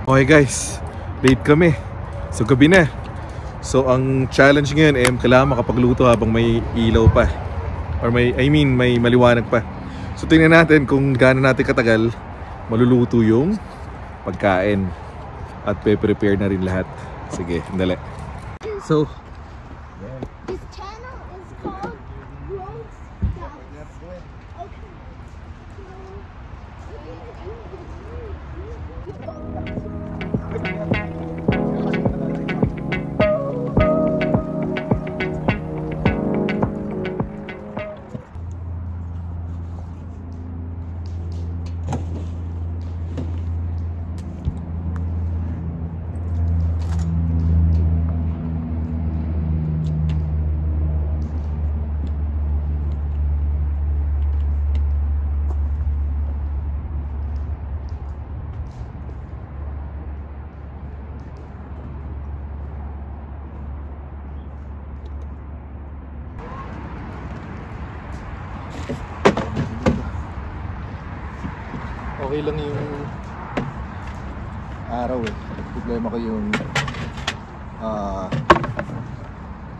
Okay guys, late kami. So gabi na. So ang challenge ngayon ay kailangan makapagluto habang may ilaw pa. Or may maliwanag pa. So tingnan natin kung gaano natin katagal maluluto yung pagkain. At pe-prepare na rin lahat. Sige, dali. So this channel is called Road Scouts. Okay. okay lang yung araw eh. Problema ko yung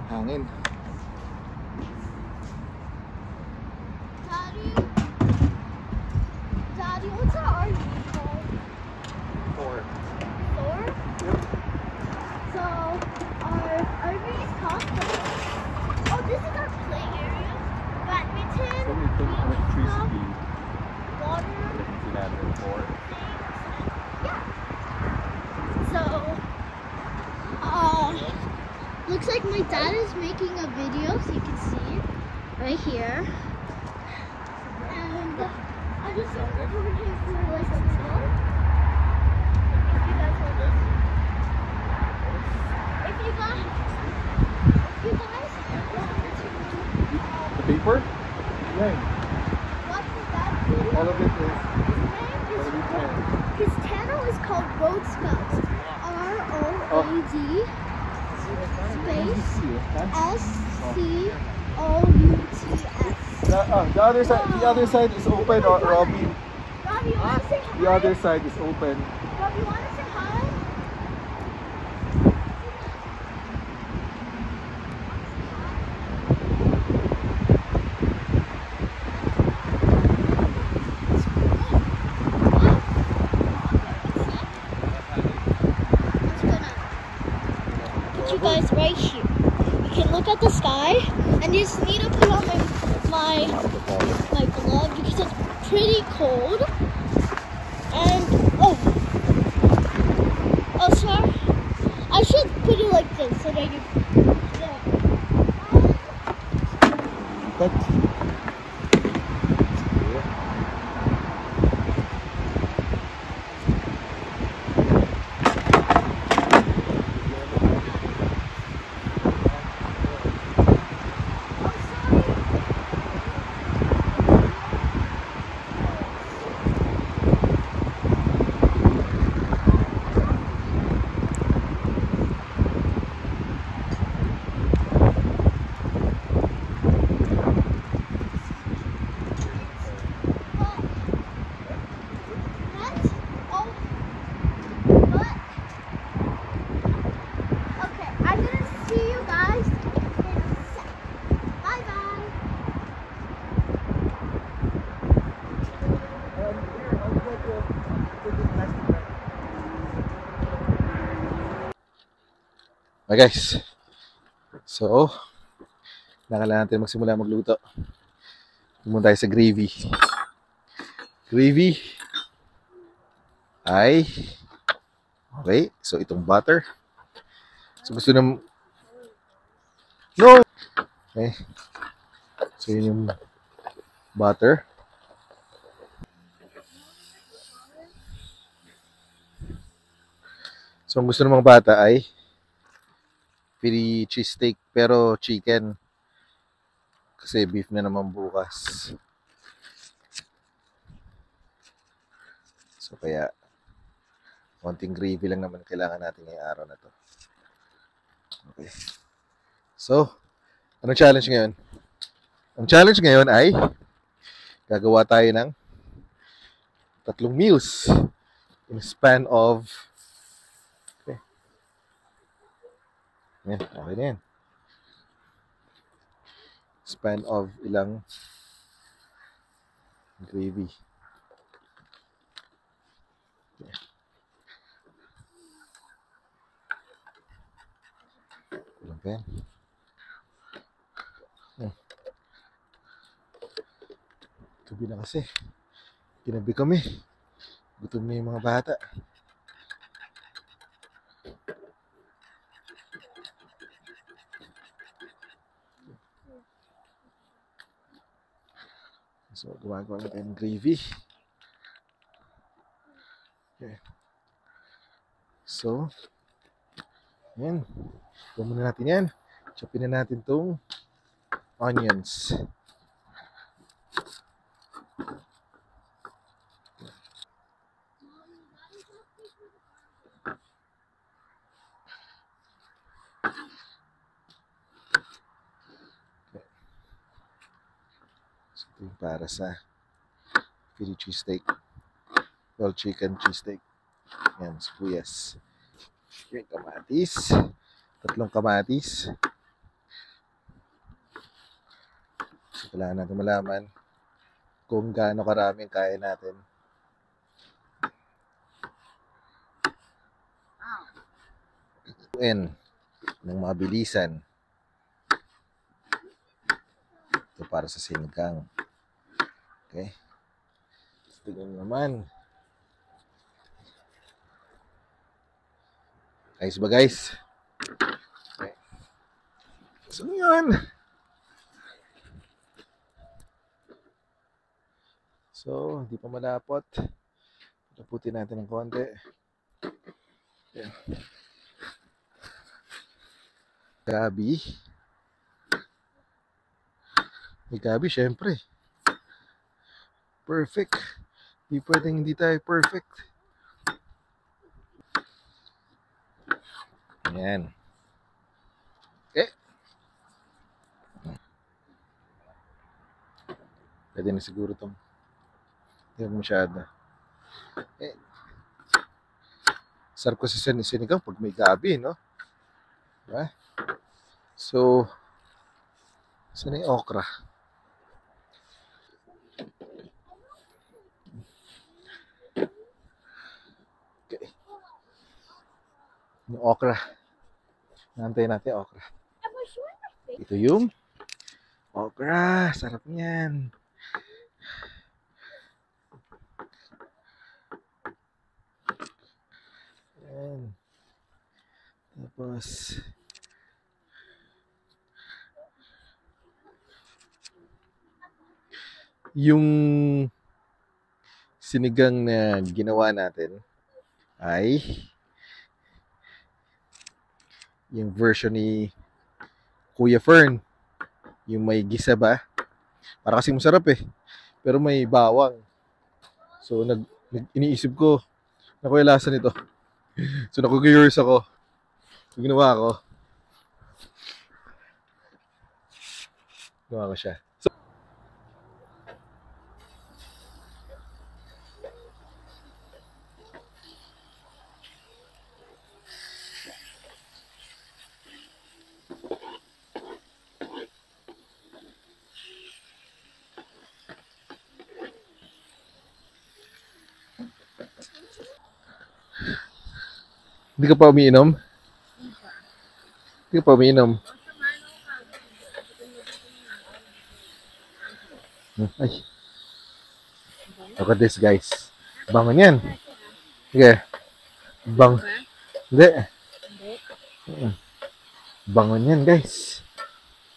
hangin. Daddy, what's our RV called? Thor. Thor? So, our RV is called Thor. Oh, this is our play area. Badminton, Electricity. water, Thor. yeah. So, looks like my dad is making a video, so you can see right here. And I just over here for like a video. If you guys want this. If you guys want to The paper? Yeah. watch the dad video, All of it is. his channel is called Road Scouts. ROAD space SCOUTS. The other side is open, or Robbie. Robbie, you want to say hi? The other side is open. Robbie, you want to say hi? Put you guys right here. You can look at the sky, and you just need to put on my glove because it's pretty cold. And oh, sorry. I should put it like this so that you. Yeah. But Okay, I'm gonna see you guys in a sec. Bye bye. okay guys, so kailangan natin magsimula magluto. Pumunta tayo sa gravy. Gravy ay okay, so itong butter. So gusto na no. Okay. So yun yung butter. So ang gusto ng mga bata ay pili cheese steak pero chicken. Kasi beef na naman bukas. So kaya konting gravy lang naman kailangan natin ngayong araw na to. Okay. So, anong challenge ngayon? Ang challenge ngayon ay Gagawa tayo ng 3 meals in a span of... Okay. Yan, okay na yan. Span of ilang gravy. Yeah. Ilang pa yan. Gabi na kasi. Ginabi kami. Gutom na yung mga bata. So, gumagawa na tayo ng gravy. Okay. So, yan. Gawin muna natin yan. Chopin na natin tong onions. So, ito yung para sa Philly cheesesteak. Well, chicken cheesesteak. Yan, sibuyas. Yung kamatis. 3 kamatis. So, kailangan natin malaman kung gaano karaming kaya natin. N ng mabilisan. Ito para sa sinigang. Okay. Tingnan naman. Ayos ba guys? Okay. So yun. So, hindi pa malapot. Laputin natin ng konti. Ayan. Gabi. May gabi, syempre. Perfect. Hindi pwedeng hindi tayo perfect. Ayan. Okay. Pwede na siguro itong hindi masyado. Okay. Sarap ko sa sinigang pag may gabi, no? Diba? So, saan yung okra? Okay. Yung okra. Nantayin natin yung okra. Ito yung okra. Sarap niyan. Ayan. Tapos, yung sinigang na ginawa natin ay yung version ni Kuya Fern. Yung may gisa ba? Para kasi masarap eh. Pero may bawang. So, iniisip ko, naku yung lasa nito. So, naku-curious ako. So, ginawa ko siya. So, hindi ka pa umiinom? Hindi ka pa umiinom? Ay. Look at this, guys. Bangon yan. Sige. Bang. Hindi. Bangon yan, guys.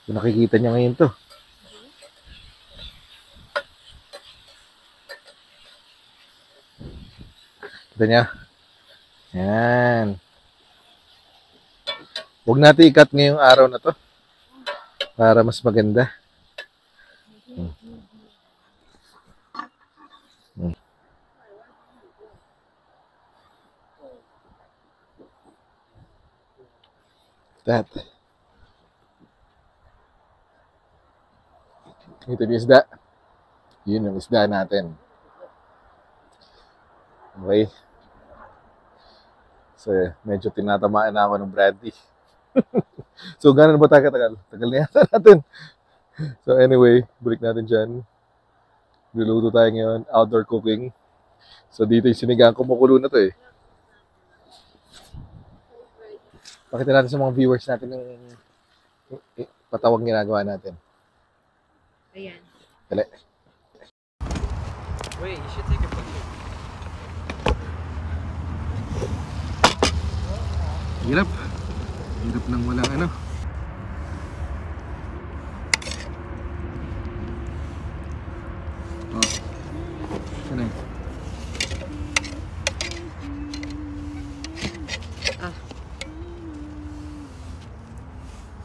Kung nakikita niya ngayon to. Kita niya? Yan. Huwag natin ikat ngayong araw na to. Para mas maganda. That. Kita niyo isda. Yun yung isda natin. Okay. So, medyo tinatamaan na ako ng brandy. So, gano'n ba tayo katagal? Tagal na yata natin. So, anyway, balik natin dyan. Luluto tayo ngayon. Outdoor cooking. So, dito yung sinigang. Kumukulo na to eh. Pakita natin sa mga viewers natin yung patawag ginagawa natin. Ayan. Dali. Wait, you should take a picture. Hirap. Hirap nang walang ano. Oh. Sana eh.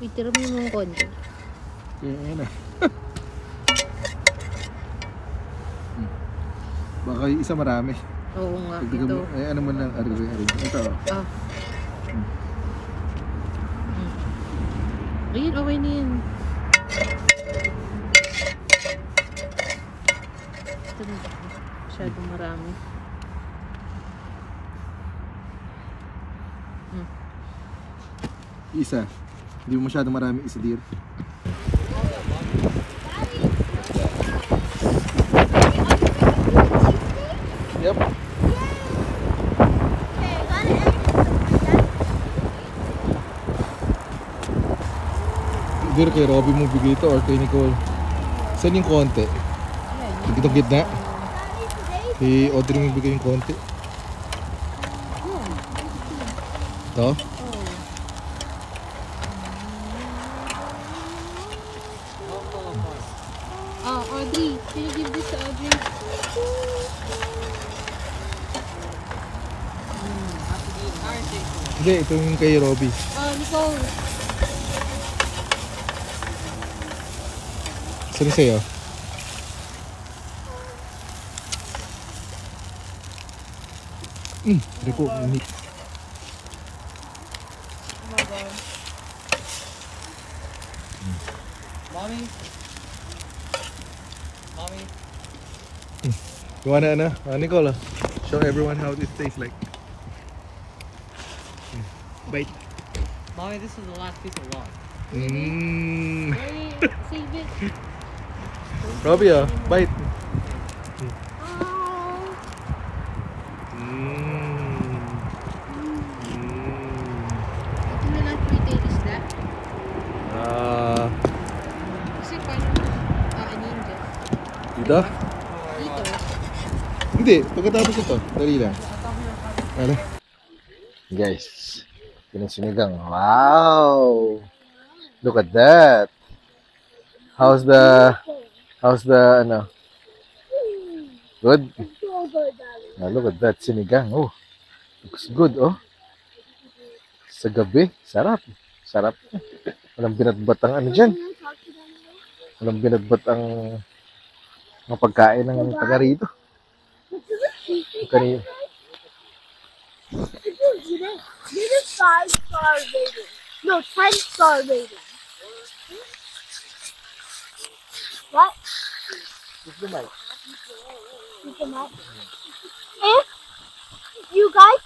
Itira mo yung konti. Ayan na. Baka yung isa marami. Oo nga, Dagdagan ito. mo, ano man lang, ari. Ito. Ayun, okay na yan. Ito na. Masyadong marami. Isa. Hindi mo masyado marami isa, dear. Yep. Siguro kay Robby mo bigay ito or kay Nicole. Saan yung konti? Itong gitna? Kay Audrey mo bigay yung konti. Ito? Audrey, can you give this to Audrey? Hindi, ito yung kay Robby. Nicole. Saan yung sa'yo? Hindi po, init. Mommy? Mommy? You wanna ano? Nicole, show everyone how this tastes like. Bite. Mommy, this is the last piece of log. Mmm. Wait, save it. Robby, bite. Oh. Ito na lang pretty isda. Kasi paano aanin dyan? Dito? Dito. Hindi, pagkatapos ito. Dali lang. Ano? Guys, yun ang sinigang. Wow! Look at that! How's the ano? Good? Oh, look at that, sinigang. Oh, looks good, oh. Sa gabi, sarap. Sarap. Walang binatbat ang ano dyan. Walang binatbat ang mga pagkain ng taga rito. Kanina. This is 5-star rating. No, 10-star rating. What? Use the mic. If you guys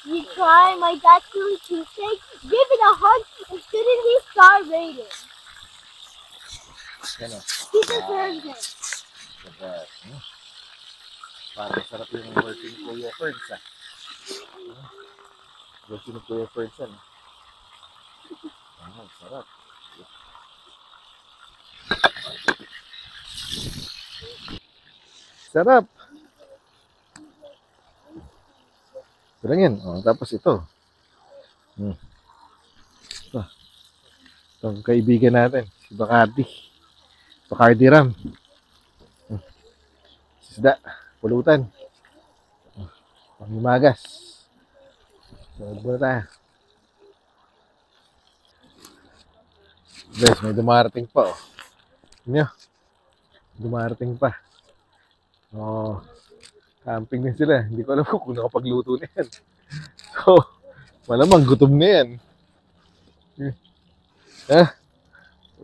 you try my dad's chili cheesesteak, give it a 150-star rating. Yan o. He deserves it. Parang sarap yung working Kuya Ferds, ah. Working Kuya Ferds, ah. Sarap. Sarap. Ito lang yan. Oh, tapos ito. Itong kaibigan natin, si Bacardi. Bacardi Ram. Isda, pulutan. Panghimagas. Sunod muna tayo. Guys, may dumarating pa, oh. Inyo, dumarating pa. Oh, camping din sila. Hindi ko alam kung nakapagluto na yan. So, malamang gutom na yan.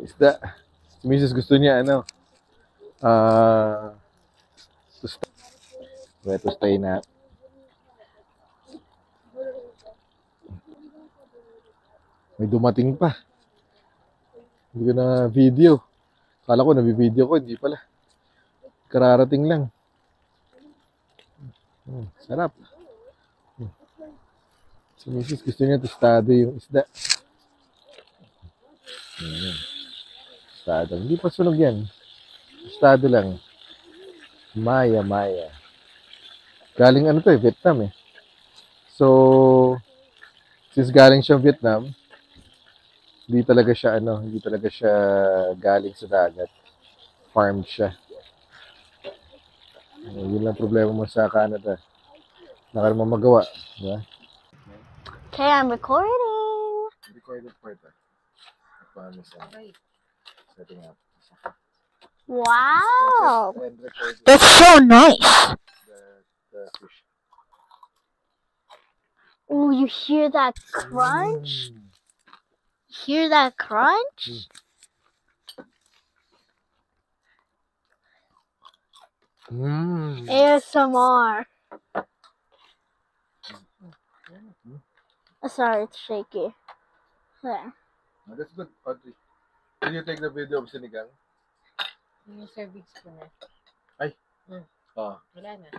Isda. Si Mrs. gusto niya, ano, Where to stay na. May dumating pa. Hindi ko na video. Kala ko nabi-video ko, hindi pala. Kararating lang. Sarap. Si Mrs. gusto niya tostado yung isda. Tostado. Hindi pa sunog yan. Tostado lang. Maya. Galing ano to eh, Vietnam eh. So, since galing siya Vietnam, hindi talaga siya galing sa dagat. Farmed siya. Yun lang problema mo sa Canada. Naka naman magawa. Diba? Okay, I'm recording. Recorded part. Paano sa setting up. Wow. And recorded That's so nice. the fish. Oh, you hear that crunch? Hear that crunch? ASMR. Sorry, it's shaky. There. That's good, Audrey. Can you take the video of sinigang? Yung cervix ko na. Ay. Wala na.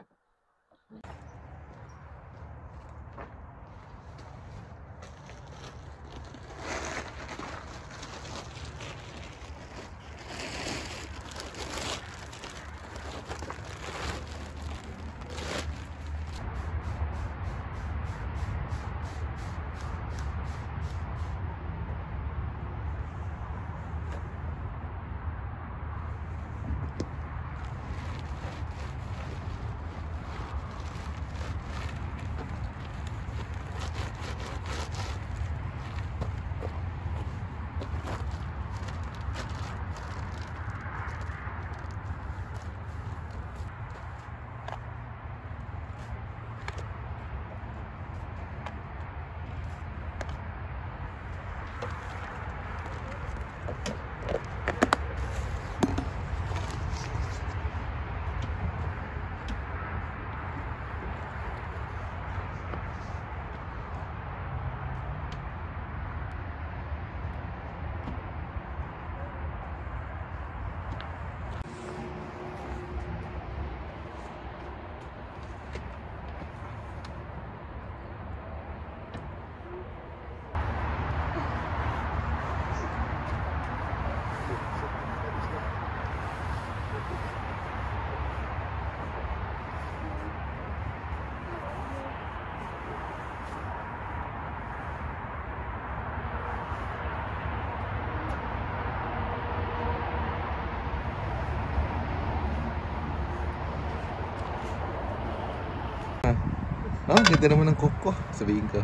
Ganda naman ng cook ko. Sabihin ko.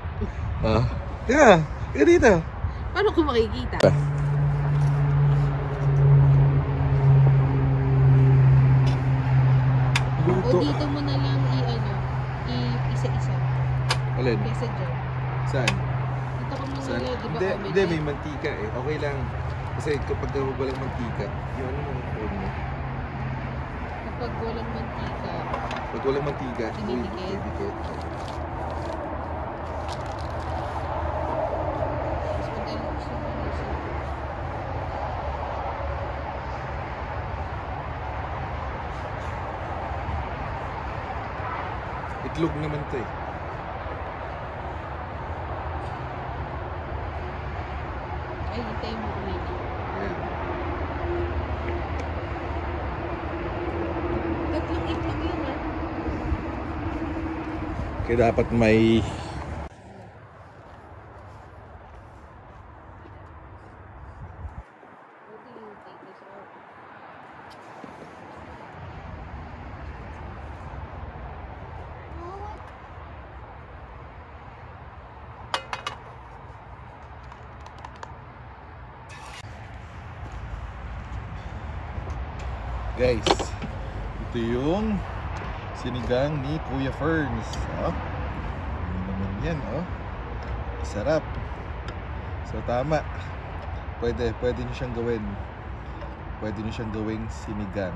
Teka dito. Paano ko makikita? Luto. O dito mo na lang isa-isa. Alin? Kesa dyan. Saan? Dito ko muna Saan? lang, di ba? Hindi, may mantika eh. Okay lang. Kasi kapag walang mantika, yung ano mong phone mo. Kapag walang mantika, Pag walang mantika, Dinidikit. didikit. mas magaling siya siya. Itlog naman to eh. Ay, hintay mo ulit. Ayan. Tatlong itlog yun ah. Kaya dapat may What do you take this out? guys, ito yung sinigang ni Kuya Ferns. Ano naman yan, sarap. So tama. Pwede niyo siyang gawin. Pwede niyo siyang gawing sinigang.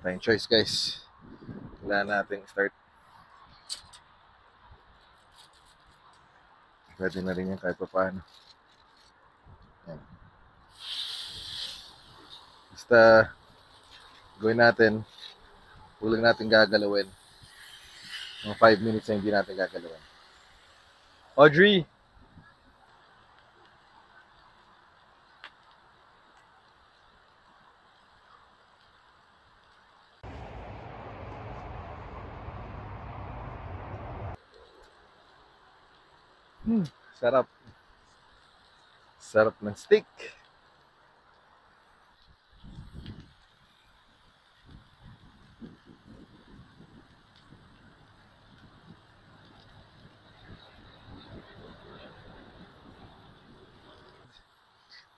Tayong choice guys. Kailangan natin start. Pwede na rin yan kahit pa paano. Yan. Basta gawin natin. Huwag lang natin gagalawin. Mga 5 minutes na hindi natin gagalawin. Audrey! Sarap. Sarap ng steak.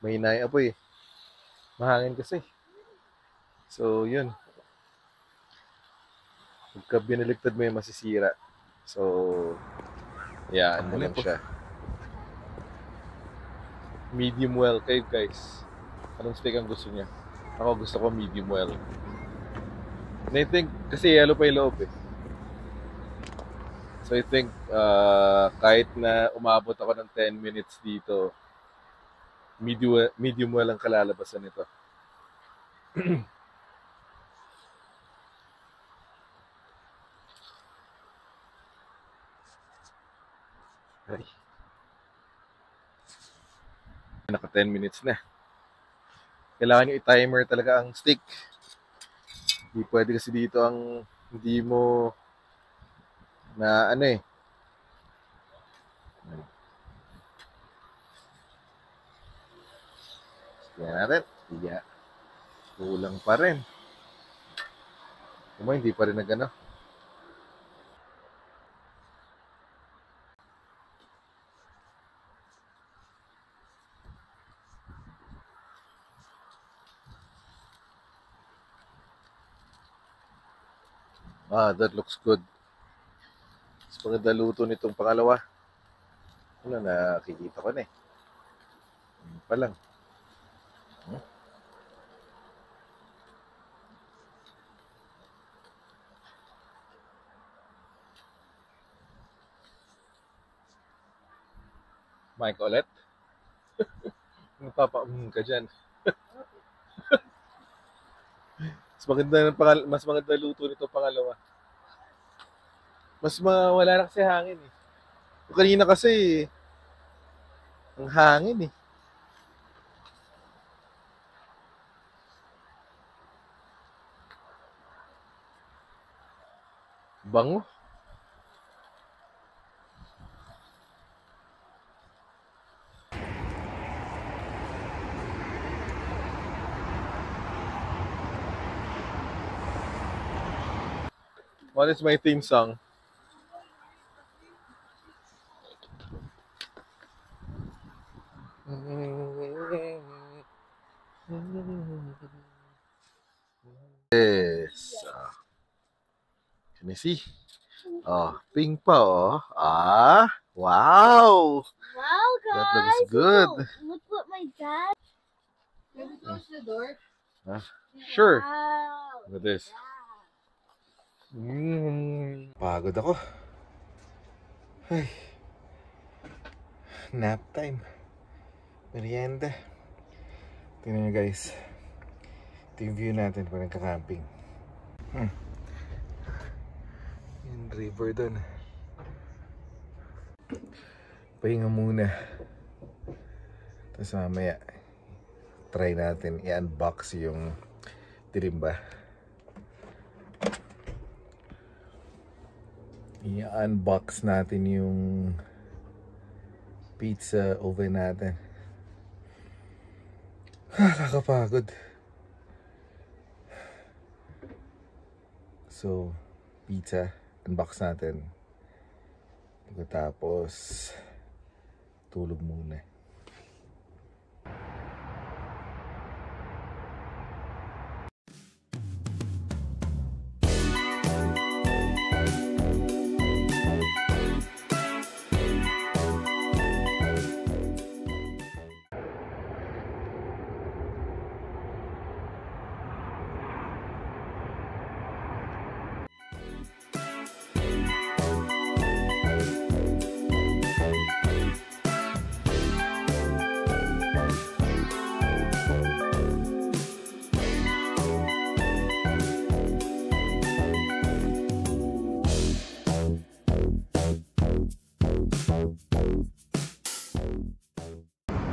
Mahina yung apoy. Mahangin kasi. So, yun. Pagka binaliktad mo yung masisira. So, yan mo lang siya. Medium well kayo guys. Anong steak ang gusto niya? Ako gusto ko medium well. And I think, kasi yellow pa yung loob eh. So I think, kahit na umabot ako ng 10 minutes dito, medium well ang kalalabasan nito. Ay. Naka 10 minutes na. Kailangan nyo i-timer talaga ang stick. Hindi pwede kasi dito ang hindi mo na ano eh. Tingnan natin. Iya. Kulang pa rin. Kung hindi pa rin nagano. That looks good. Mas maganda luto nitong pangalawa. Ano, nakikita ko na eh. Pa lang. Mike ulit? Napapa-ka dyan. Mas maganda luto nito pangalawa. Mas wala na kasi hangin eh. Yung kanina kasi, ang hangin eh. Bango. What is my theme song? Yes. Can you see? Oh, pink pa oh. Ah, wow. Wow, guys. That looks good. Look what my dad. Can we close the door? Sure. Wow. Look at this. Pagod ako. Ay. Nap time. Merienda. Tingnan nyo guys. Ito yung view natin pag nagka-camping. Yung river dun. Pahinga muna. Tapos mamaya try natin i-unbox yung tirimba. I-unbox natin yung pizza oven natin. Nakakapagod. So, pizza, unbox natin. Pagkatapos, tulog muna.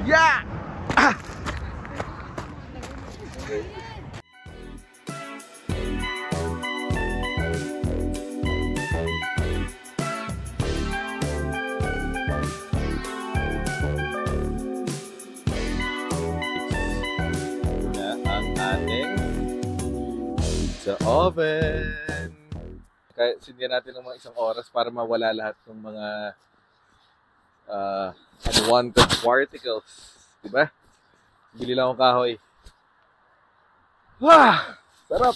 Yeah! Ang ating pizza oven. Kaya sindihan natin ng mga isang oras para mawala lahat ng mga unwanted particles. Diba? Bili lang akong kahoy. Sarap!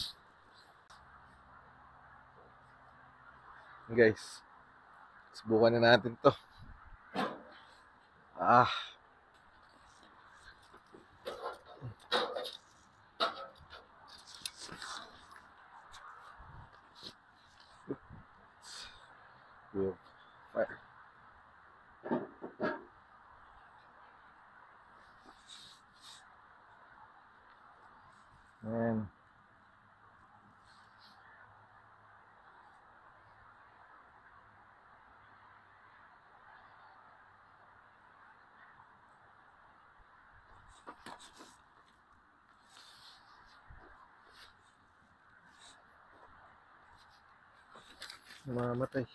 Guys, subukan na natin to. Fire. Man. Mamamatay.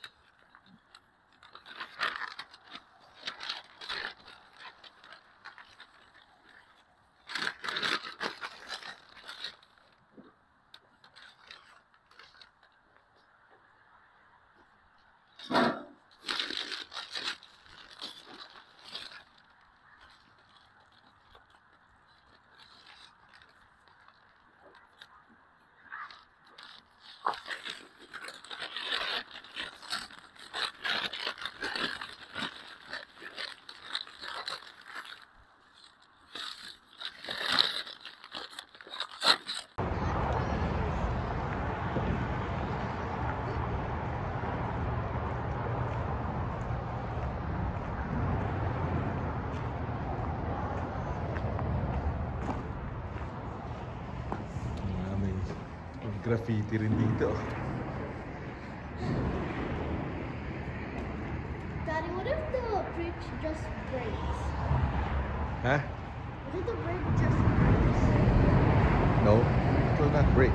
graffiti rin dito. Daddy, what if the bridge just breaks? Ha? What if the bridge just breaks? No, it will not break.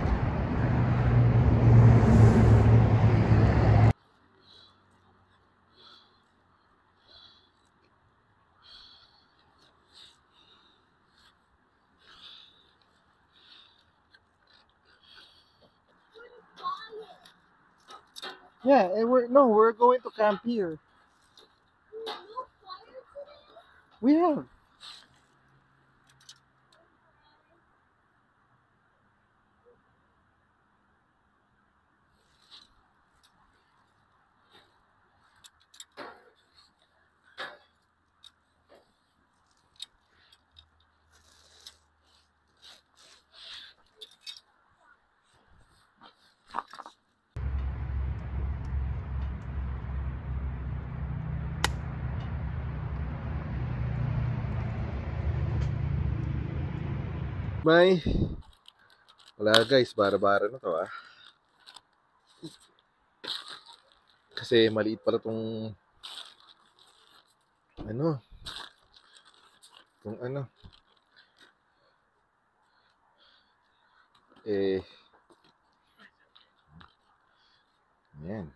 Yeah, and we're going to camp here. We have. May wala guys, bara-bara na to ah. Kasi maliit pala tong ano, eh, yan.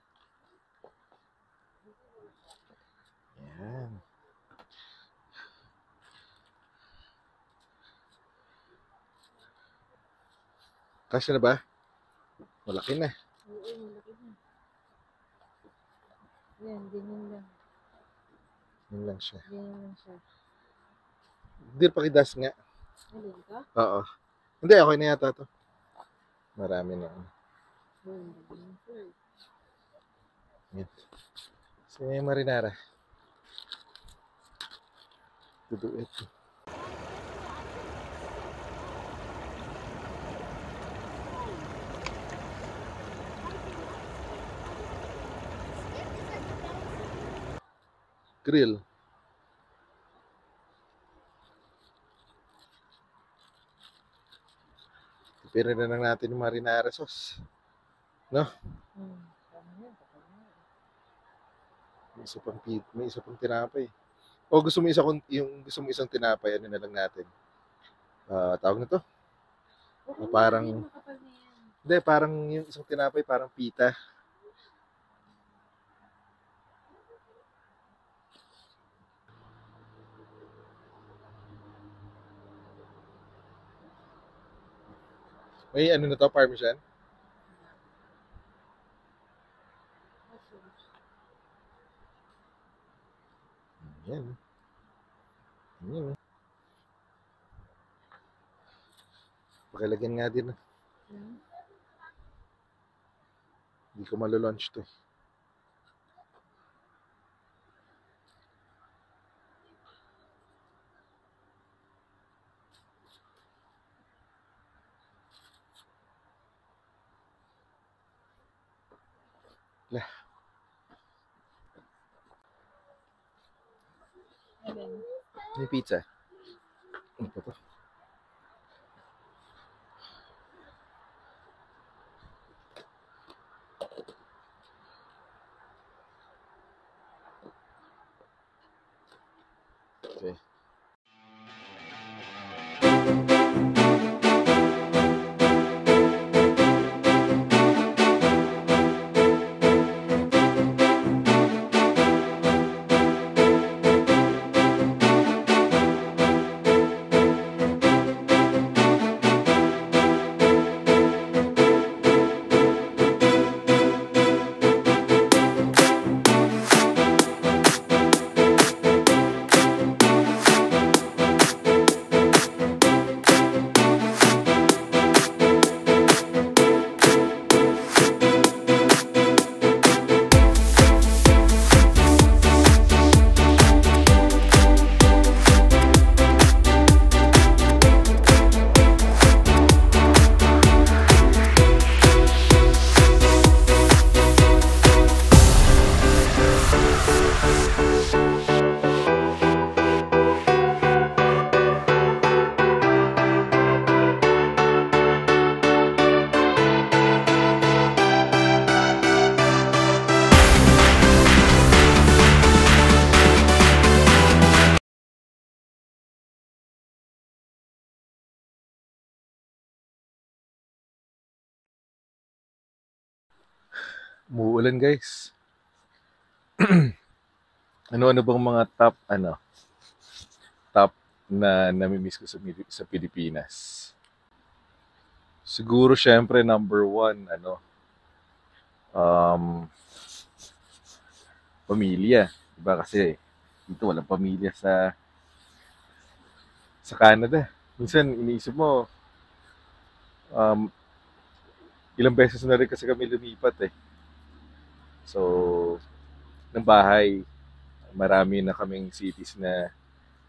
Yan. Kasya na ba? Malaki na. Oo, malaki na. Yan, ganyan lang. Yun lang siya. Ganyan lang siya. Dir pakidas nga. Alin ka? Oo. Hindi, okay na yata to. Marami na. Yan, ganyan siya. Yan. So, yung marinara. Duduit. Grill. Pero na lang natin yung marinara sauce. No? Tama yan, kapag yan. May isa pang tinapay. O gusto mo isang tinapay, ano na lang natin. Tawag na to? Parang, Makapal na yan. hindi, parang yung isang tinapay, parang pita. May ano na to, parmesan? Yan. Yan. Pakilagyan nga din. Hindi ko malo-launch to. Lah. Alin? May pizza. Ano pa to? Okay. Umuulan guys. Ano-ano bang mga top na namimiss ko sa Pilipinas? Siguro syempre number one, um, pamilya. Diba kasi dito walang pamilya sa Canada. Minsan iniisip mo, um, ilang beses na rin kasi kami lumipat eh. So, ng bahay, marami na kaming cities na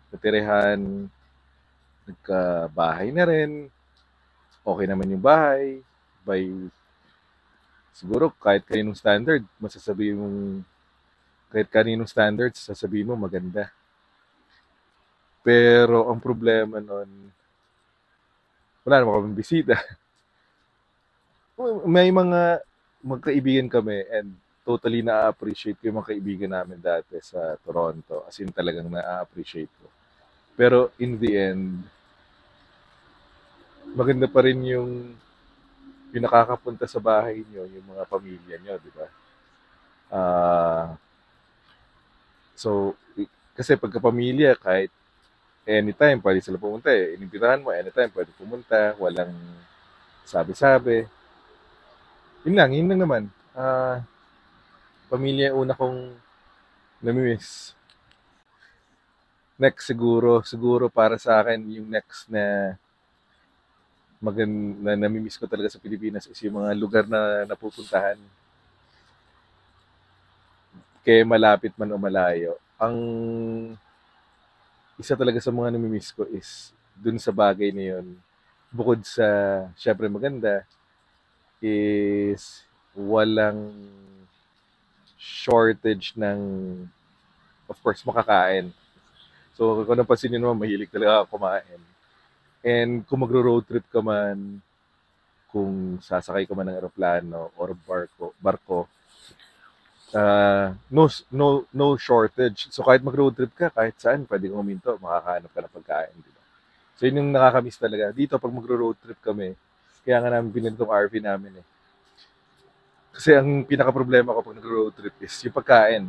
natirihan, nagkabahay na rin, okay naman yung bahay, by siguro kahit kaninong standard, masasabi mong kahit kaninong standards, sasabihin mo maganda. Pero ang problema nun, wala naman kaming bisita. May mga magkaibigan kami and totally na-appreciate ko yung mga kaibigan namin dati sa Toronto. As in talagang na-appreciate ko. Pero in the end, maganda pa rin yung nakakapunta sa bahay nyo, yung mga pamilya nyo, di ba? Ah, so, kasi pagka-pamilya, kahit anytime, pwede sila pumunta eh. Inimbitahan mo, anytime, pwede pumunta. Walang sabi-sabi. Yun lang naman. Pamilya yung una kong namimiss. Next siguro para sa akin, yung next na na namimiss ko talaga sa Pilipinas is yung mga lugar na napupuntahan. Kaya malapit man o malayo. Ang isa talaga sa mga namimiss ko is dun sa bagay na yun. Bukod sa, syempre maganda, is walang shortage ng, of course, makakain. So, kung napansin nyo naman, mahilig talaga ako kumain. And kung magro-road trip ka man, kung sasakay ka man ng aeroplano or barko, no shortage. So kahit mag-road trip ka, kahit saan, pwede kang huminto, makakahanap ka ng pagkain, di ba? So yun yung nakakamiss talaga. Dito, pag magro-road trip kami, kaya nga namin binili itong RV namin eh. Kasi ang pinaka-problema ko pag nag-road trip is yung pagkain.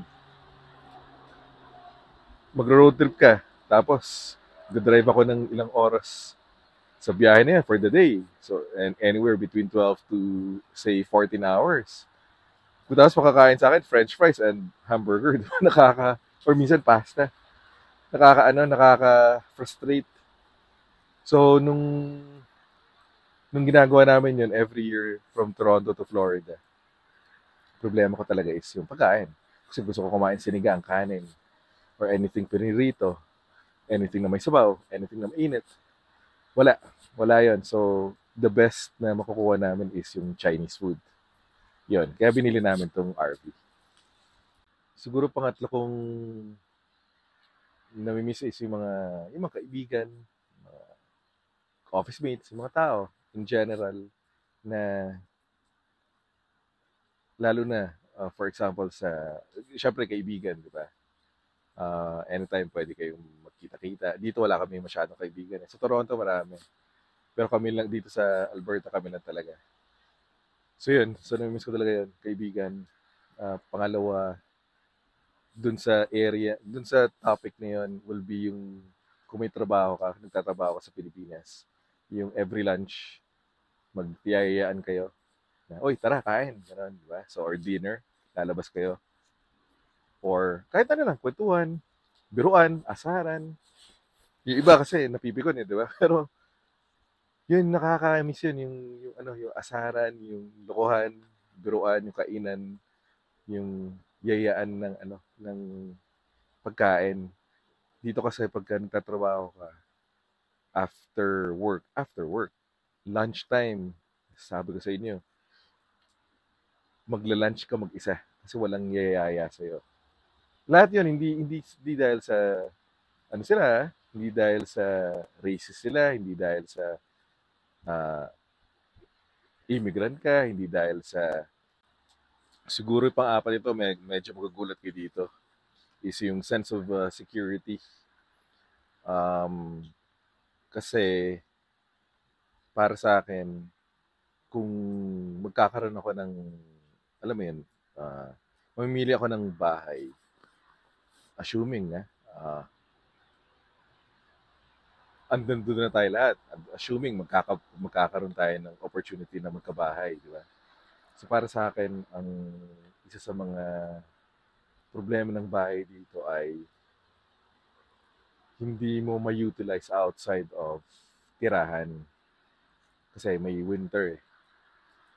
Magro-road trip ka, tapos drive ako ng ilang oras sa biyahe na yan for the day. So, and anywhere between 12 to, say, 14 hours. Kung tapos makakain sa akin, french fries and hamburger, di ba? Or minsan pasta. Nakaka-frustrate. So, nung ginagawa namin yun every year from Toronto to Florida, problema ko talaga is yung pagkain. Kasi gusto ko kumain sinigang, kanin, or anything pinirito, anything na may sabaw, anything na mainit. Wala yon. So, the best na makukuha namin is yung Chinese food. Yon. Kaya binili namin tong RV. Siguro pangatlo kong namimiss is yung mga kaibigan, mga office mates, yung mga tao in general na lalo na for example syempre kaibigan, di ba? Anytime pwede kayong magkita-kita. Dito wala kami masyadong kaibigan. Sa Toronto marami. Pero kami lang dito sa Alberta kami lang talaga. So yun, so namimiss ko talaga yun, kaibigan. Pangalawa, dun sa topic na yun will be yung kung may trabaho ka, nagtatrabaho ka sa Pilipinas. Yung every lunch, magtiyayaan kayo. Na, oy, tara, kain. Ganun, di ba? So, or dinner, lalabas kayo. Or kahit ano lang, kwentuhan, biruan, asaran. Yung iba kasi napipikon eh, di ba? Pero yun, nakakamiss yun, yung asaran, yung lokohan, biruan, yung kainan, yung yayaan ng pagkain. Dito kasi pagka nagtatrabaho ka, after work, lunchtime, sabi ko sa inyo, magla-lunch ka mag-isa kasi walang yayaya sa'yo. Lahat yun, hindi dahil sa, hindi dahil sa racist sila, hindi dahil sa immigrant ka, hindi dahil sa, siguro pang-apat ito, medyo magugulat kayo dito, is yung sense of security. Kasi, para sa akin, kung magkakaroon ako ng, alam mo yun, mamimili ako ng bahay, assuming na andun doon na tayo lahat. Assuming magkakaroon tayo ng opportunity na magkabahay, di ba? So para sa akin, ang isa sa mga problema ng bahay dito ay hindi mo ma-utilize outside of tirahan. Kasi may winter eh.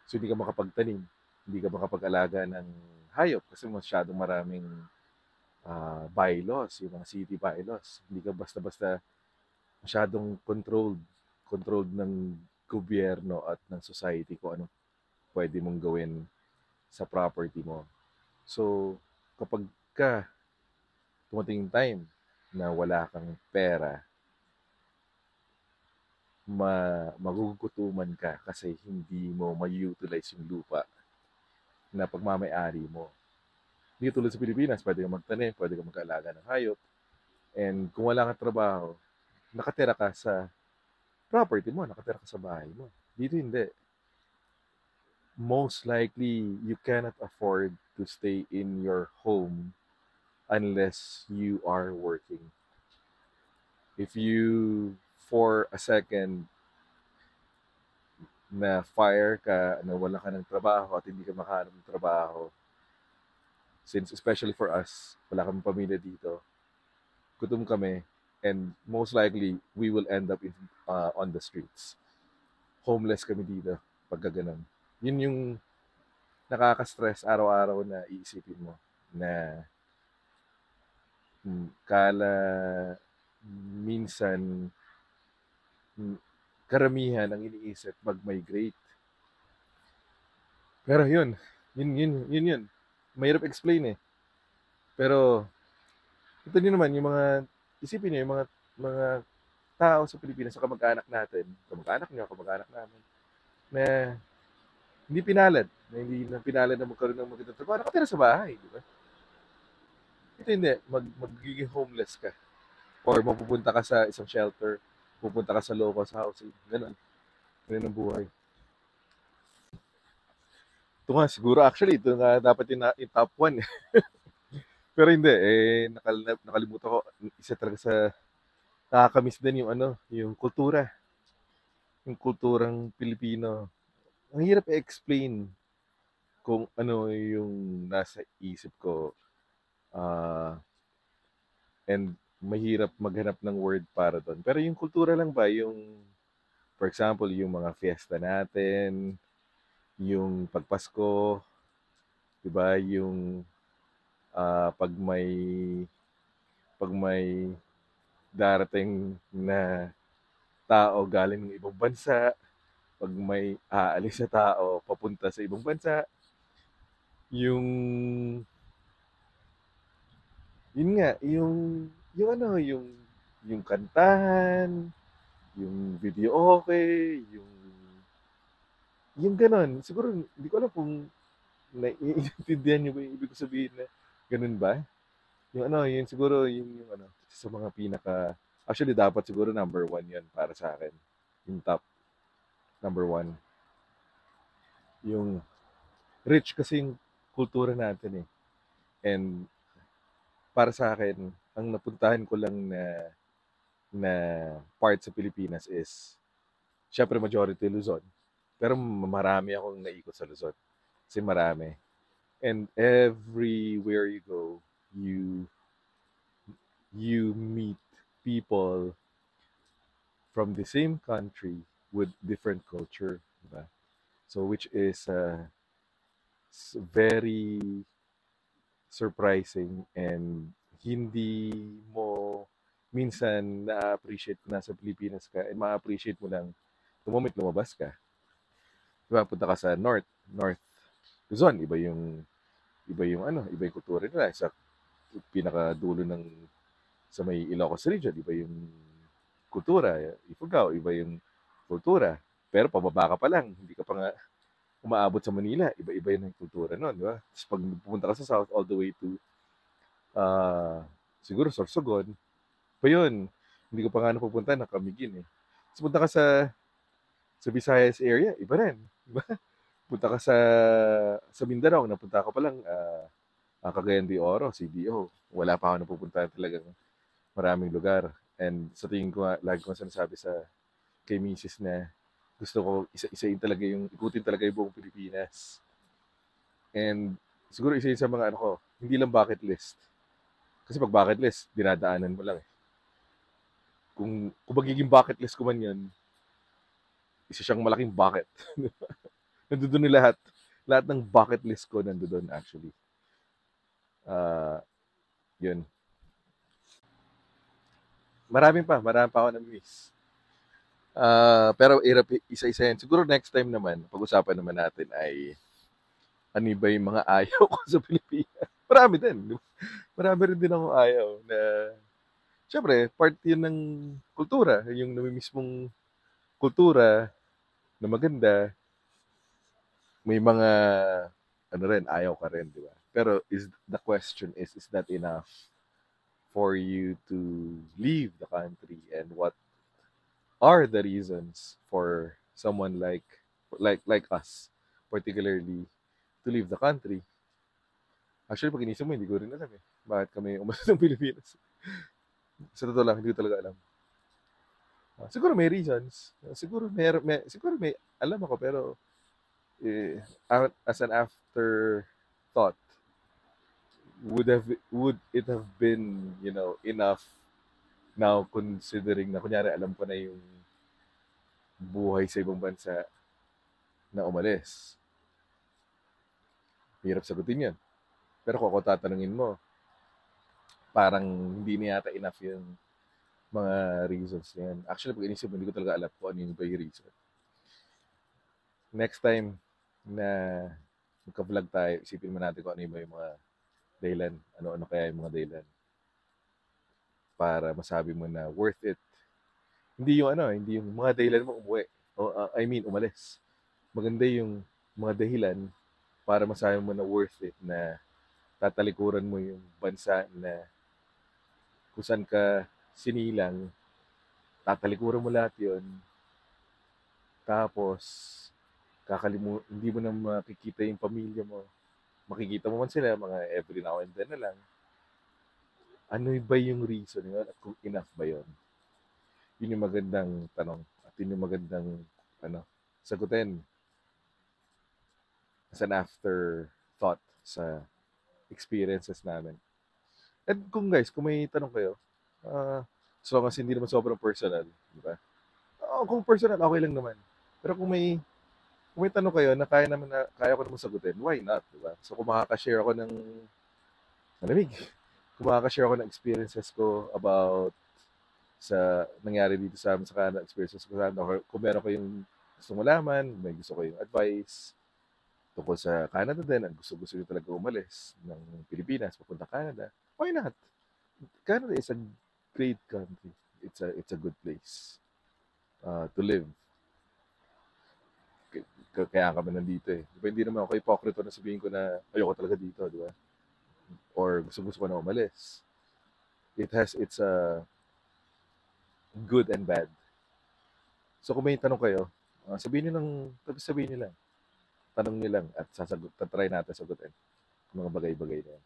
So hindi ka makapagtanim, hindi ka makapag-alaga ng hayop kasi masyadong maraming bylaws, yung mga city bylaws. Hindi ka basta-basta masyadong controlled ng gobyerno at ng society kung ano pwede mong gawin sa property mo. So, kapag tumating time na wala kang pera, magugutuman ka kasi hindi mo ma-utilize yung lupa na pagmamay-ari mo. Hindi tulad sa Pilipinas, pwede kang magtanim, pwede kang mag-alaga ng hayop. And kung wala kang trabaho, nakatira ka sa property mo, nakatira ka sa bahay mo. Dito hindi. Most likely, you cannot afford to stay in your home unless you are working. If you, for a second, na fire ka, na wala ka ng trabaho at hindi ka makahanap ng trabaho, since especially for us, wala kami pamilya dito, gutom kami, and most likely, we will end up on the streets. Homeless kami dito, pagkaganon. Yun yung nakaka-stress araw-araw na iisipin mo na minsan karamihan ang iniisip mag-migrate. Pero yun. Mahirap explain eh. Pero ito din naman yung mga isipin niyo yung mga tao sa Pilipinas, sa kamag-anak natin, kamag-anak niyo, kamag-anak namin, na hindi pinalad na magkaroon ng magandang trabaho, nakatira sa bahay, di ba? Ito hindi, magiging homeless ka. Or mapupunta ka sa isang shelter, pupunta ka sa low-cost housing, ganun. Ganun ang buhay. Ito nga, siguro actually, ito nga dapat yung top 1. Pero hindi, nakalimutan ko, isa talaga sa nakakamiss din yung kultura. Yung kulturang Pilipino. Ang hirap i-explain kung ano yung nasa isip ko. And mahirap maghanap ng word para doon. Pero yung kultura lang ba, for example, yung mga fiesta natin, yung pagpasko, di ba, yung pag may darating na tao galing ng ibang bansa, pag may aalis na tao papunta sa ibang bansa, yun nga, yung kantahan, yung video okay, yung ganon. Siguro, hindi ko alam kung naiintindihan niyo ba yung ibig ko sabihin na ganun ba? Yun siguro yung sa mga actually dapat siguro number 1 yun para sa akin. Yung top number 1. Yung rich kasi yung kultura natin eh. And para sa akin, ang napuntahan ko lang na part sa Pilipinas is syempre majority Luzon. Pero marami akong naikot sa Luzon. Kasi marami. And everywhere you go, you meet people from the same country with different culture, diba? So which is very surprising and hindi mo minsan na-appreciate kung nasa Pilipinas ka and ma-appreciate mo lang the moment lumabas ka. Diba, punta ka sa North Luzon, iba yung kultura nila. Sa pinakadulo sa may Ilocos region, iba yung kultura. Ifugao, iba yung kultura. Pero pababa ka pa lang, hindi ka pa nga umaabot sa Manila, iba-iba yun yung kultura nun, di ba? Tapos pag pupunta ka sa South all the way to siguro Sorsogon, pa yun, hindi ko pa nga napupunta, nakamigin eh. Tapos punta ka sa Visayas area, iba rin, di ba? punta ka sa Mindanao, napunta ka pa lang, Cagayan de Oro, CDO. Wala pa ako napupuntahan talagang maraming lugar. And sa tingin ko, lagi ko sinasabi kay Mrs. na gusto ko isa-isain talaga ikutin talaga yung buong Pilipinas. And siguro isa yun sa mga ano ko, hindi lang bucket list. Kasi pag bucket list, dinadaanan mo lang eh. Kung magiging bucket list ko man yun, isa siyang malaking bucket. Nandoon lahat. Lahat ng bucket list ko nandoon actually. Yun. Marami pa ako na-miss. Pero isa-isa yan. Siguro next time naman, pag-usapan naman natin ay ano ba yung mga ayaw ko sa Pilipinas. Marami din. Marami rin din akong ayaw na syempre, part yun ng kultura. Yung namimiss mong kultura na maganda. May mga ano rin, ayaw ka rin, di ba? Pero the question is that enough for you to leave the country, and what are the reasons for someone like us particularly to leave the country? Actually, pag inisip mo, hindi ko rin alam eh. Bakit kami umalis ng Pilipinas? Sa totoo lang, hindi ko talaga alam. Siguro may reasons. Siguro may alam ako, pero as an afterthought, would it have been, enough now, considering na kunyari alam ko na yung buhay sa ibang bansa na umalis? Hirap sagutin yan. Pero kung ako tatanungin mo, parang hindi na yata enough yung mga reasons niyan. Actually, pag inisip mo, hindi ko talaga alam kung ano yung ba yung reason. Next time na magka-vlog tayo, isipin mo natin kung ano yung mga dahilan. Ano kaya yung mga dahilan para masabi mo na worth it. Hindi yung mga dahilan mo umuwi. Umalis. Maganda yung mga dahilan para masabi mo na worth it, na tatalikuran mo yung bansa na kung saan ka sinilang, tatalikuran mo lahat yun. Tapos, hindi mo na makikita yung pamilya mo. Makikita mo man sila, mga every now and then na lang. Ano ba yung reason yun? At kung enough ba yun? Yun yung magandang tanong. At yun yung magandang sagutin as an afterthought sa experiences namin. At kung may tanong kayo, so long as hindi naman sobrang personal, di ba? Kung personal, okay lang naman. Pero kung may tanong kayo na kaya ko naman sagutin, why not, di ba? So kung makaka-share ako ng kung makaka-share ako ng experiences ko about sa nangyari dito sa amin sa Canada, experiences ko sa Canada, kung meron kayong gusto malaman, may gusto kayong advice tungkol sa Canada din, at gusto nyo talaga umalis ng Pilipinas papunta Canada, why not? Canada is a great country. It's a good place to live. Kaya kami nandito eh. Diba, hindi naman ako hipokrito na sabihin ko na ayoko talaga dito, di ba? Or gusto ko na umalis. It's a good and bad. So kung may tanong kayo, sabihin nyo lang. Tanong nyo lang at tatry natin sagutin mga bagay-bagay na yan.